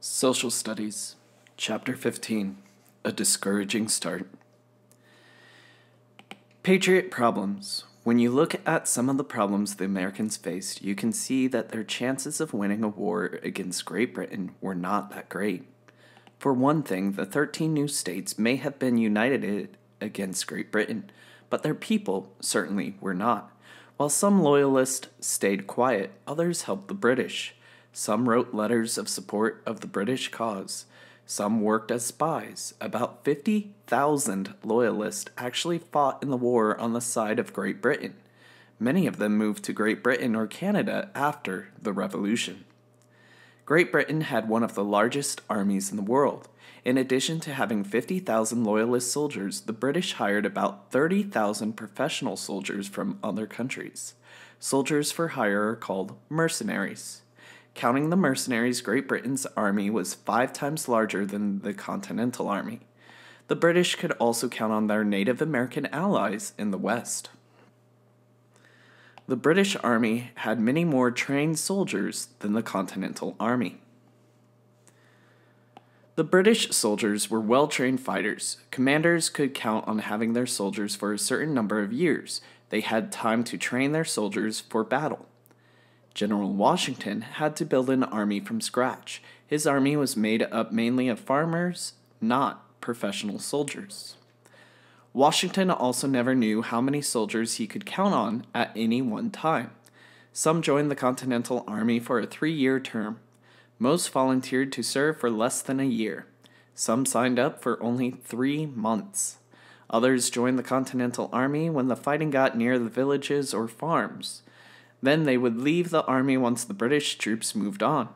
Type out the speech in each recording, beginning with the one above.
Social Studies, Chapter 15, A Discouraging Start. Patriot Problems. When you look at some of the problems the Americans faced, you can see that their chances of winning a war against Great Britain were not that great. For one thing, the 13 new states may have been united against Great Britain, but their people certainly were not. While some loyalists stayed quiet, others helped the British. Some wrote letters of support of the British cause. Some worked as spies. About 50,000 loyalists actually fought in the war on the side of Great Britain. Many of them moved to Great Britain or Canada after the Revolution. Great Britain had one of the largest armies in the world. In addition to having 50,000 loyalist soldiers, the British hired about 30,000 professional soldiers from other countries. Soldiers for hire are called mercenaries. Counting the mercenaries, Great Britain's army was 5 times larger than the Continental Army. The British could also count on their Native American allies in the West. The British Army had many more trained soldiers than the Continental Army. The British soldiers were well-trained fighters. Commanders could count on having their soldiers for a certain number of years. They had time to train their soldiers for battle. General Washington had to build an army from scratch. His army was made up mainly of farmers, not professional soldiers. Washington also never knew how many soldiers he could count on at any one time. Some joined the Continental Army for a 3-year term. Most volunteered to serve for less than a year. Some signed up for only 3 months. Others joined the Continental Army when the fighting got near the villages or farms. Then they would leave the army once the British troops moved on.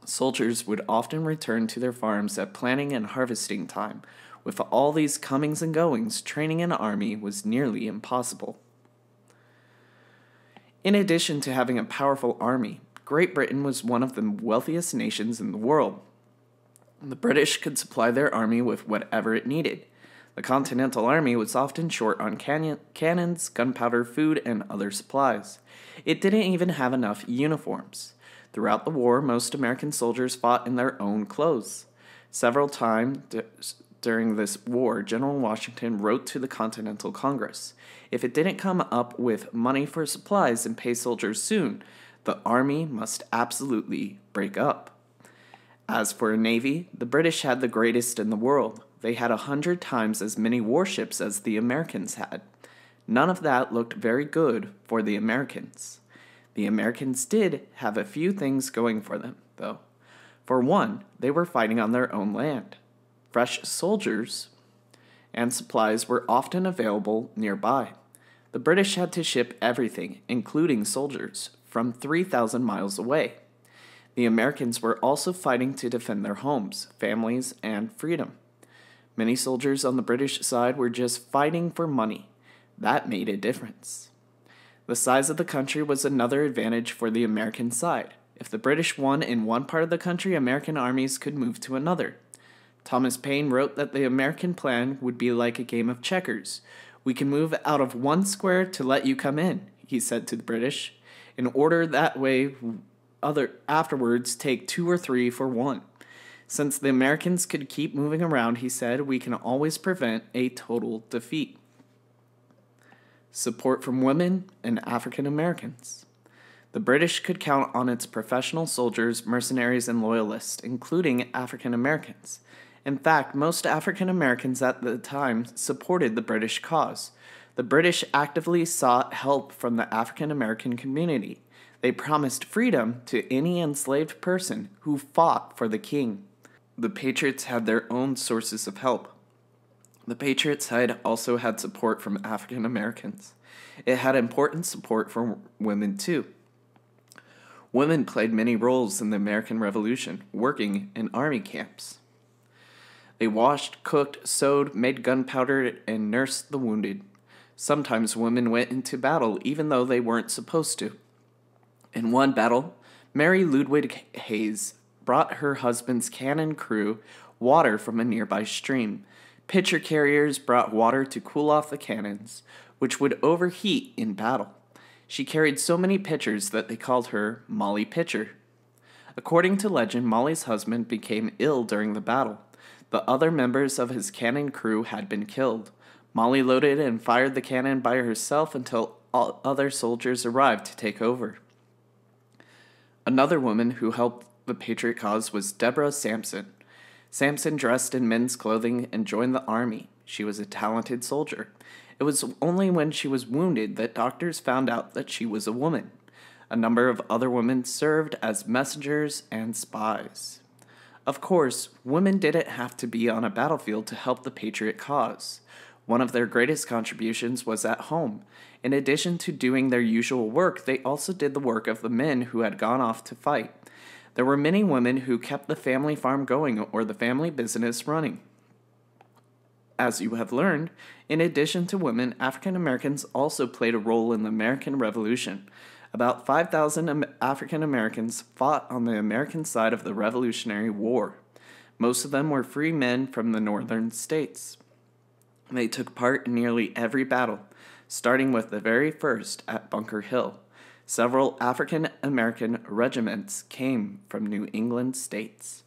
Soldiers would often return to their farms at planting and harvesting time. With all these comings and goings, training an army was nearly impossible. In addition to having a powerful army, Great Britain was one of the wealthiest nations in the world. The British could supply their army with whatever it needed. The Continental Army was often short on cannons, gunpowder, food, and other supplies. It didn't even have enough uniforms. Throughout the war, most American soldiers fought in their own clothes. Several times during this war, General Washington wrote to the Continental Congress. If it didn't come up with money for supplies and pay soldiers soon, the army must absolutely break up. As for a navy, the British had the greatest in the world. They had 100 times as many warships as the Americans had. None of that looked very good for the Americans. The Americans did have a few things going for them, though. For one, they were fighting on their own land. Fresh soldiers and supplies were often available nearby. The British had to ship everything, including soldiers, from 3,000 miles away. The Americans were also fighting to defend their homes, families, and freedom. Many soldiers on the British side were just fighting for money. That made a difference. The size of the country was another advantage for the American side. If the British won in one part of the country, American armies could move to another. Thomas Paine wrote that the American plan would be like a game of checkers. "We can move out of one square to let you come in," he said to the British, in order that way afterwards take 2 or 3 for one. Since the Americans could keep moving around, he said, we can always prevent a total defeat. Support from women and African Americans. The British could count on its professional soldiers, mercenaries, and loyalists, including African Americans. In fact, most African Americans at the time supported the British cause. The British actively sought help from the African American community. They promised freedom to any enslaved person who fought for the king. The Patriots had their own sources of help. The Patriot side also had support from African Americans. It had important support from women too. Women played many roles in the American Revolution, working in army camps. They washed, cooked, sewed, made gunpowder, and nursed the wounded. Sometimes women went into battle even though they weren't supposed to. In one battle, Mary Ludwig Hayes brought her husband's cannon crew water from a nearby stream. Pitcher carriers brought water to cool off the cannons, which would overheat in battle. She carried so many pitchers that they called her Molly Pitcher. According to legend, Molly's husband became ill during the battle. The other members of his cannon crew had been killed. Molly loaded and fired the cannon by herself until all other soldiers arrived to take over. Another woman who helped the Patriot cause was Deborah Sampson. Sampson dressed in men's clothing and joined the army. She was a talented soldier. It was only when she was wounded that doctors found out that she was a woman. A number of other women served as messengers and spies. Of course, women didn't have to be on a battlefield to help the Patriot cause. One of their greatest contributions was at home. In addition to doing their usual work, they also did the work of the men who had gone off to fight. There were many women who kept the family farm going or the family business running. As you have learned, in addition to women, African Americans also played a role in the American Revolution. About 5,000 African Americans fought on the American side of the Revolutionary War. Most of them were free men from the northern states. They took part in nearly every battle, starting with the very first at Bunker Hill. Several African American regiments came from New England states.